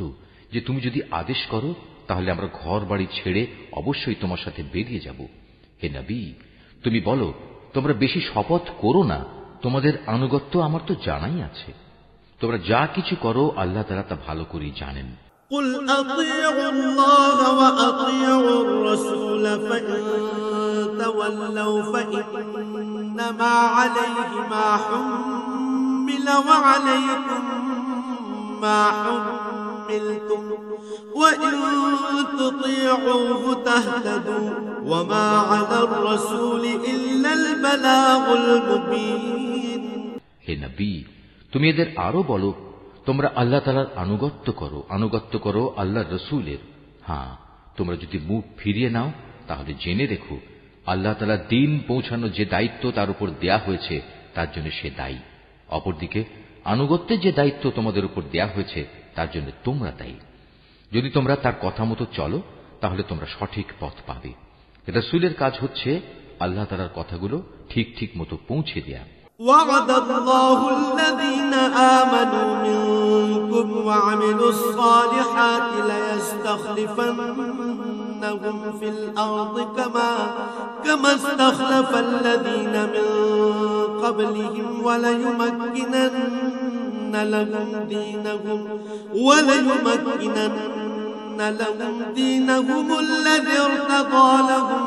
যে তুমি যদি আদেশ করো তাহলে আমরা ঘর বাড়ি ছেড়ে অবশ্যই তোমার সাথে বেরিয়ে যাব। হে নবী, তুমি বলো, তোমরা বেশি শপথ করো না, তোমাদের আনুগত্য আমার তো জানাই আছে। তোমরা যা কিছু করো আল্লাহ তাআলা তা ভালো করেই জানেন। قل أطيعوا الله وأطيعوا الرسول فإن تولوا فإنما عليه ما حمل وعليكم ما حملتم وإن تطيعوه تهتدوا وما على الرسول إلا البلاغ المبين। হে নবী, তুমি এদের আরো বলো, তোমরা আল্লাহ তাআলার আনুগত্য করো আল্লাহর রাসূলের। হ্যাঁ, তোমরা যদি মুখ ফিরিয়ে নাও তাহলে জেনে রেখো, আল্লাহ তাআলা দ্বীন পৌঁছানোর যে দায়িত্ব তার উপর দেয়া হয়েছে তার জন্য সে দায়ী। অপরদিকে আনুগত্যের যে দায়িত্ব তোমাদের উপর দেয়া হয়েছে তার জন্য তোমরা দায়ী। যদি তোমরা তার কথা মতো চলো তাহলে তোমরা সঠিক পথ পাবে। রাসূলের কাজ হচ্ছে আল্লাহ তাআলার কথাগুলো ঠিক ঠিক মতো পৌঁছে দেয়া। وعد الله الذين آمنوا منكم وعملوا الصالحات ليستخلفنهم في الأرض كما استخلف الذين من قبلهم وليمكنن لهم دينهم الذي ارتضى لهم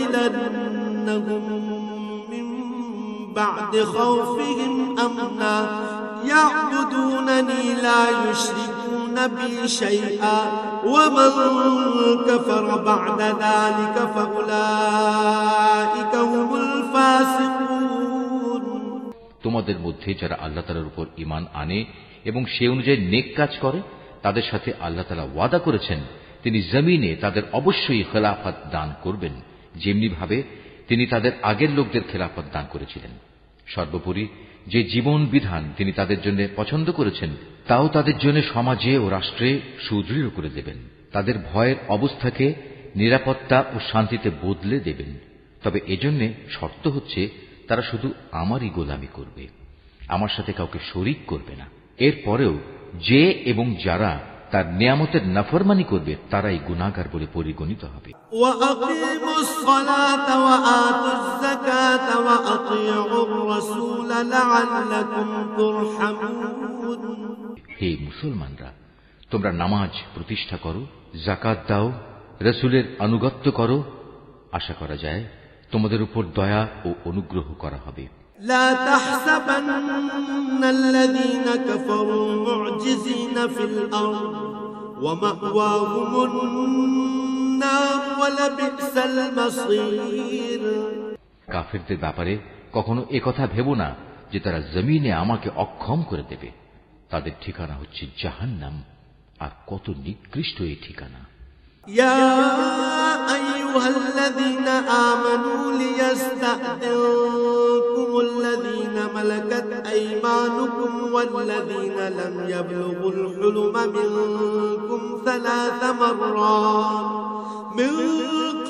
وليبدلنهم من بعد خوفهم أمنا يعبدونني لا يشركون بي شيئا ومن كفر بعد ذلك فأولئك هم الفاسقون। তোমাদের মধ্যে যারা আল্লাহ তাআলার উপর ঈমান আনে এবং সে অনুযায়ী নেক কাজ করে তাদের সাথে আল্লাহ তাআলা ওয়াদা করেছেন তিনি জমিনে তাদের অবশ্যই খেলাফত দান করবেন, যেমনি ভাবে তিনি তাদের আগের লোকদের খেলাফত দান করেছিলেন। সর্বোপরি যে জীবন বিধান তিনি তাদের জন্য পছন্দ করেছেন তাও তাদের জন্য সমাজে ও রাষ্ট্রে সুদৃঢ় করে দেবেন। তাদের ভয়ের অবস্থাকে নিরাপত্তা ও শান্তিতে বদলে দেবেন। তবে এজন্য শর্ত হচ্ছে তারা শুধু আমারই গোলামি করবে, আমার সাথে কাউকে শরীক করবে না। এরপরেও যে এবং যারা তার নিয়ামতের নাফরমানি করবে তারাই গুনাহগার বলে পরিগণিত হবে। وأقيموا الصلاة وآتوا الزكاة وأطيعوا الرسول لعلكم ترحمون। হে মুসলমানরা, তোমরা নামাজ প্রতিষ্ঠা করো, যাকাত দাও, রাসূলের আনুগত্য করো, আশা করা যায় তোমাদের উপর দয়া ও অনুগ্রহ করা হবে। لا تحسبن الذين كفروا معجزين في الأرض ومأواهم النار ولبئس المصير। কাফেরদের ব্যাপারে কখনো একথা ভেবো না যে তারা জমিনে আমাকে অক্ষম করে দেবে। তাদের ঠিকানা হচ্ছে জাহান্নাম, আর কত নিকৃষ্ট এই ঠিকানা। يا أيها الذين آمنوا ليستأذنكم الذين ملكت أيمانكم والذين لم يبلغوا الحلم منكم 3 مرات من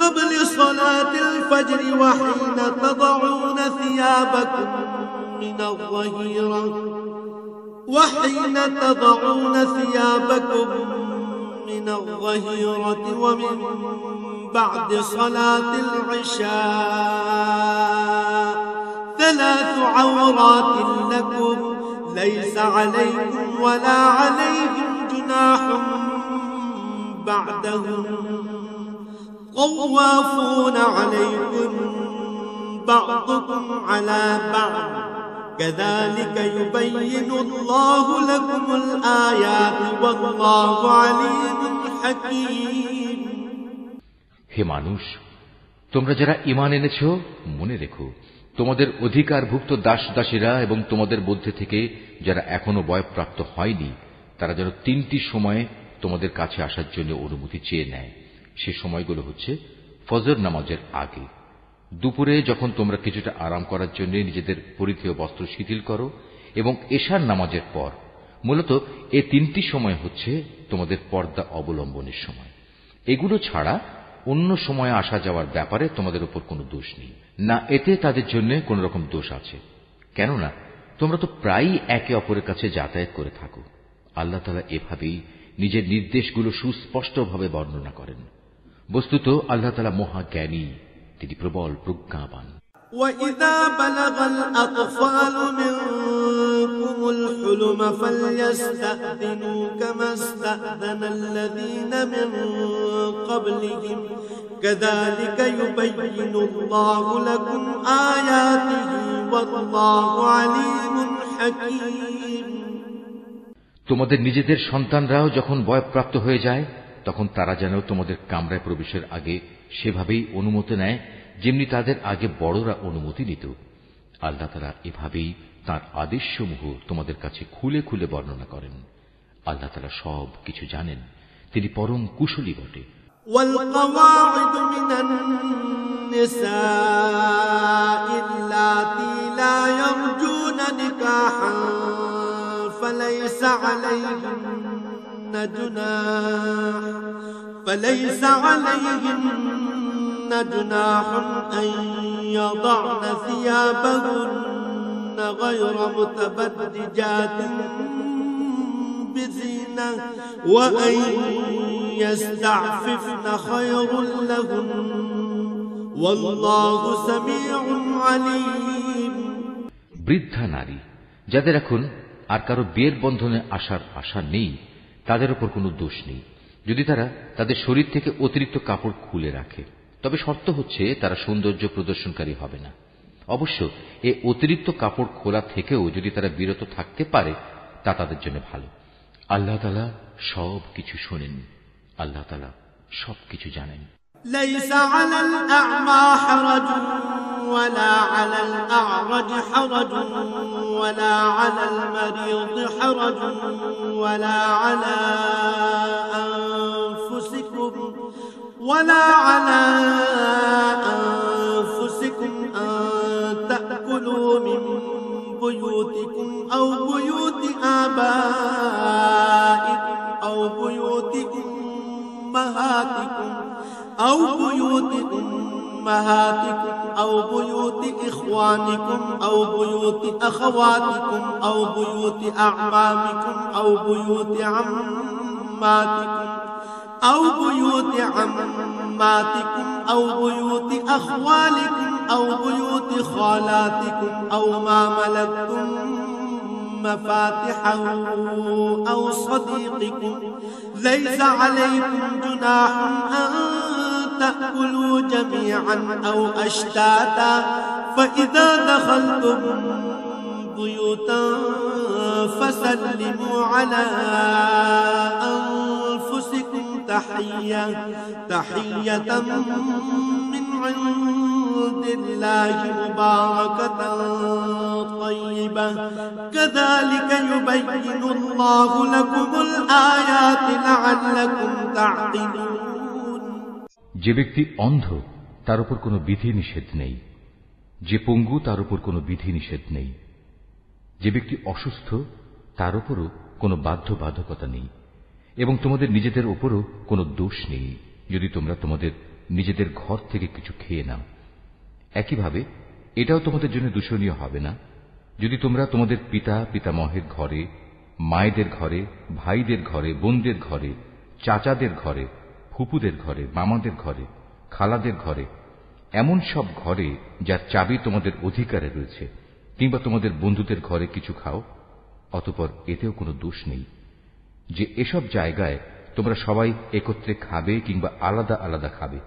قبل صلاة الفجر وحين تضعون ثيابكم من الظهيرة ومن بعد صلاة العشاء 3 عورات لكم ليس عليكم ولا عليهم جناح بعدهم طوافون عليكم بعضكم على بعض كذلك يبين الله لكم الآيات والله عليم حكيم। হে মানুষ, তোমরা যারা ঈমান এনেছো মনে রেখো, তোমাদের অধিকারভুক্ত দাস দাসীরা এবং তোমাদের মধ্যে থেকে যারা এখনো বয়ঃপ্রাপ্ত হয়নি তারা যেন 3টি সময়ে তোমাদের কাছে আসার জন্য অনুমতি চেয়ে নেয়। সে সময়গুলো হচ্ছে ফজর নামাজের আগে, দুপুরে যখন তোমরা কিছুটা আরাম করার জন্য নিজেদের পরিধেয় বস্ত্র শিথিল করো, এবং এশার নামাজের পর। মূলত এই 3টি সময় হচ্ছে তোমাদের পর্দা অবলম্বনের সময়। এগুলো ছাড়া অন্য সময়ে আসা যাওয়ার ব্যাপারে তোমাদের উপর কোনো দোষ নেই, না এতে তাদের জন্য কোন রকম দোষ আছে, কেননা তোমরা তো প্রায়ই একে অপরের কাছে যাতায়াত করে থাকো। আল্লাহ তাআলা এভাবেই নিজের নির্দেশগুলো সুস্পষ্টভাবে বর্ণনা করেন। বস্তুত আল্লাহ তাআলা মহাজ্ঞানী, তিনি প্রবল প্রজ্ঞাবান। وَإِذَا بَلَغَ الْأَطْفَالُ مِنكُمُ الْحُلُمَ فَلْيَسْتَأْذِنُوا كَمَا اسْتَأْذَنَ الَّذِينَ مِن قَبْلِهِمْ كَذَلِكَ يُبَيِّنُ اللَّهُ لَكُمْ آيَاتِهِ وَاللَّهُ عَلِيمٌ حَكِيمٌ। তোমাদের নিজেদের সন্তানরাও যখন বয়ঃপ্রাপ্ত হয়ে যায়, তখন তারা যেন তোমাদের কামরায় প্রবেশের আগে সেভাবেই অনুমতি নেয় যেমনি তাদের আগে বড়রা অনুমতি নিত। আল্লাহ তাআলা এভাবেই তাঁর আদেশসমূহ তোমাদের কাছে খুলে খুলে বর্ণনা করেন। আল্লাহ তাআলা সব কিছু জানেন, তিনি পরম কুশলী বটে। والقواعد من النساء اللاتي لا يرجون نكاحا فليس عليهن جناح أن يضعن ثيابهن غير متبرجات بزينة وأن يستعففن خير لهن والله سميع عليم। বৃদ্ধা নারী যাদের এখন আর কারো বিয়ের বন্ধনে আসার আশা নেই, তাদের উপর কোনো দোষ নেই যদি তারা তাদের শরীর থেকে অতিরিক্ত কাপড় খুলে রাখে। তবে শর্ত হচ্ছে তারা সৌন্দর্য প্রদর্শনকারী হবে না। অবশ্য এ অতিরিক্ত কাপড় খোলা থেকেও যদি তারা বিরত থাকতে পারে তা তাদের জন্য ভালো। আল্লাহ তাআলা সব কিছু শোনেন, আল্লাহ তাআলা সব কিছু জানেন। ليس على الأعمى حرج ولا على الأعرج حرج ولا على المريض حرج ولا على أنفسكم أن تأكلوا من بيوتكم أو بيوت آبائكم أو بيوت أمهاتكم أو بيوت إخوانكم أو بيوت أخواتكم أو بيوت أعمامكم أو بيوت عماتكم أو بيوت أخوالكم أو بيوت خالاتكم أو ما ملكتم مفاتحه أو صديقكم ليس عليكم جناح أن تأكلوا جميعا أو أشتاتا فإذا دخلتم بيوتا فسلموا على أنفسكم تحية من عند الله مباركة طيبة كذلك يبين الله لكم الآيات لعلكم تعقلون। যে ব্যক্তি অন্ধ তার উপর কোনো বিধি নিষেধ নেই, যে পঙ্গু তার উপর কোনো বিধি নিষেধ নেই, যে ব্যক্তি অসুস্থ তার উপরও কোনো বাধ্যবাধকতা নেই, এবং তোমাদের নিজেদের উপরও কোনো দোষ নেই যদি তোমরা তোমাদের নিজেদের ঘর থেকে কিছু খেয়ে নাও। একইভাবে এটাও তোমাদের জন্য দূষণীয় হবে না যদি তোমরা তোমাদের পিতা পিতামহের ঘরে, মায়েদের ঘরে, ভাইদের ঘরে, বোনদের ঘরে, চাচাদের ঘরে, ফুপুদের ঘরে, মামাদের ঘরে, খালাদের ঘরে, এমন সব ঘরে যার চাবি তোমাদের অধিকারে রয়েছে, কিংবা তোমাদের বন্ধুদের ঘরে কিছু খাও, অতঃপর এতেও কোনো দোষ নেই যে এসব জায়গায় তোমরা সবাই একত্রে খাবে কিংবা আলাদা আলাদা খাবে।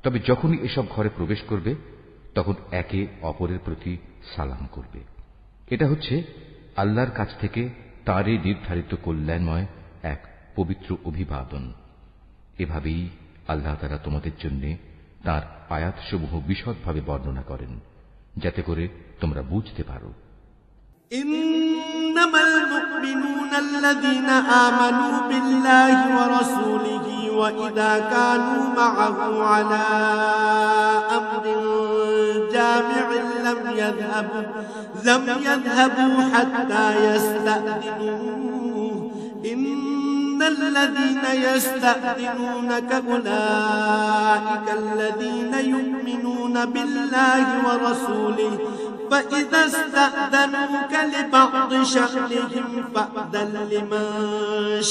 তবে যখনই এসব ঘরে প্রবেশ করবে তখন একে অপরের প্রতি সালাম করবে। এটা হচ্ছে আল্লাহর কাছ থেকে তাঁরই নির্ধারিত কল্যাণময় এক পবিত্র অভিবাদন। এভাবেই আল্লাহ তাআলা তোমাদের জন্য তাঁর আয়াতসমূহ বিশদভাবে বর্ণনা করেন যাতে করে তোমরা বুঝতে পারো। إنما المؤمنون الذين آمنوا بالله ورسوله وإذا كانوا معه على أمر جامع لم يذهبوا حتى يستأذنوه إن الذين يستأذنونك أولئك الذين يؤمنون بالله ورسوله فإذا استأذنوك لبعض شأنهم فأذن لمن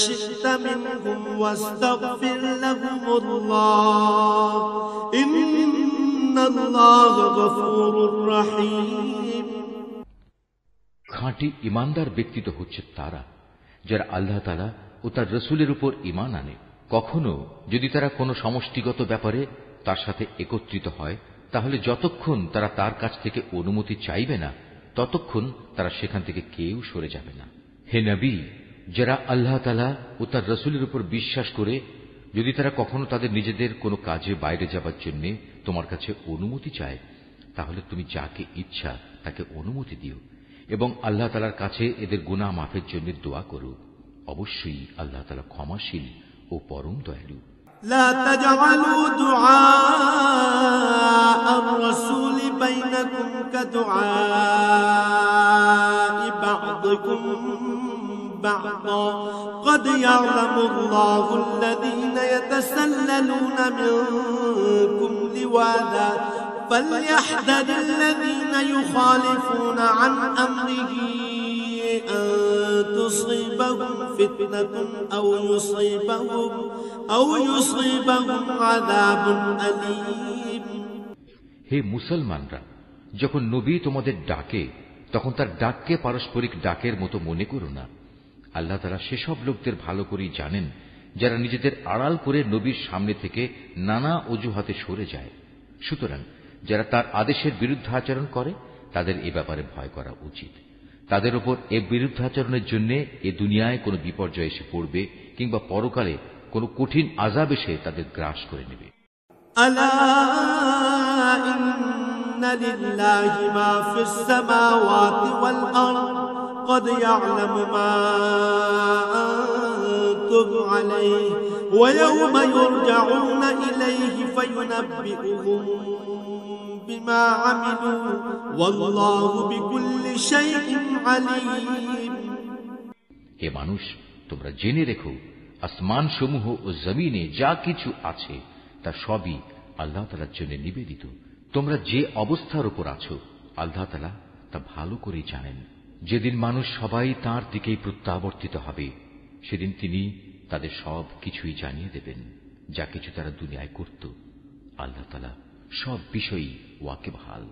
شئت منهم واستغفر لهم الله إن الله غفور رحيم। খাঁটি ইমানদার ব্যক্তি তো হচ্ছে তারা যারা আল্লাহ তাআলা ও তার রাসূলের উপর ঈমান আনে। কখনো যদি তারা কোনো সমষ্টিগত ব্যাপারে তার সাথে একত্রিত হয়, তাহলে যতক্ষণ তারা তার কাছ থেকে অনুমতি চাইবে না, ততক্ষণ তারা সেখান থেকে কেউ সরে যাবে না। হে নবী, যারা আল্লাহ তাআলা ও তার রাসূলের উপর বিশ্বাস করে যদি তারা কখনো তাদের নিজেদের কোনো কাজে বাইরে যাবার জন্য তোমার কাছে অনুমতি চায়, তাহলে তুমি যাকে ইচ্ছা তাকে অনুমতি দিও এবং আল্লাহ তাআলার কাছে এদের গুনাহ মাফের জন্য দোয়া করো। অবশ্যই আল্লাহ তাআলা ক্ষমাশীল ও পরম দয়ালু। لا تجعلوا دعاء الرسول بينكم كدعاء بعضكم بعضا قد يعلم الله الذين يتسللون منكم لواذا فليحذر الذين يخالفون عن أمره أن تصيبهم فتنة أو يصيبهم عذاب أليم। হে মুসলমানরা, যখন নবী তোমাদের ডাকে তখন তার ডাককে পারস্পরিক ডাকের মতো মনে করো না। আল্লাহ তাআলা সেসব লোকদের ভালো করেই জানেন যারা নিজেদের আড়াল করে নবীর সামনে থেকে নানা অজুহাতে সরে যায়। সুতরাং যারা তার আদেশের বিরুদ্ধাচরণ করে তাদের এ ব্যাপারে ভয় করা উচিত। তাদের উপর এ বিরুদ্ধাচরণের জন্য এ দুনিয়ায় কোনো বিপর্যয় এসে পড়বে কিংবা পরকালে কোনো কঠিন আযাব এসে তাদের গ্রাস করে নেবে। আলা ইন্না লিল্লাহি মা ফিস সামাওয়াতি ওয়াল আরদ قد يعلم ما أنتم عليه ويوم يرجعون إليه فينبئهم بما عملوا والله بكل شيء عليم। হে মানুষ, তোমরা জেনে রেখো আসমান সমূহ ও জমিনে যা কিছু আছে তা সবই আল্লাহ তাআলার জন্য নিবেদিত। তোমরা যে অবস্থার উপর আছো আল্লাহ তাআলা তা ভালো করেই জানেন। যেদিন মানুষ সবাই তাঁর দিকেই প্রত্যাবর্তিত হবে, সেদিন তিনি তাদের সব কিছুই জানিয়ে দেবেন যা কিছু তারা দুনিয়ায় করত। আল্লাহ তাআলা সব বিষয়ই ওয়াকিবহাল।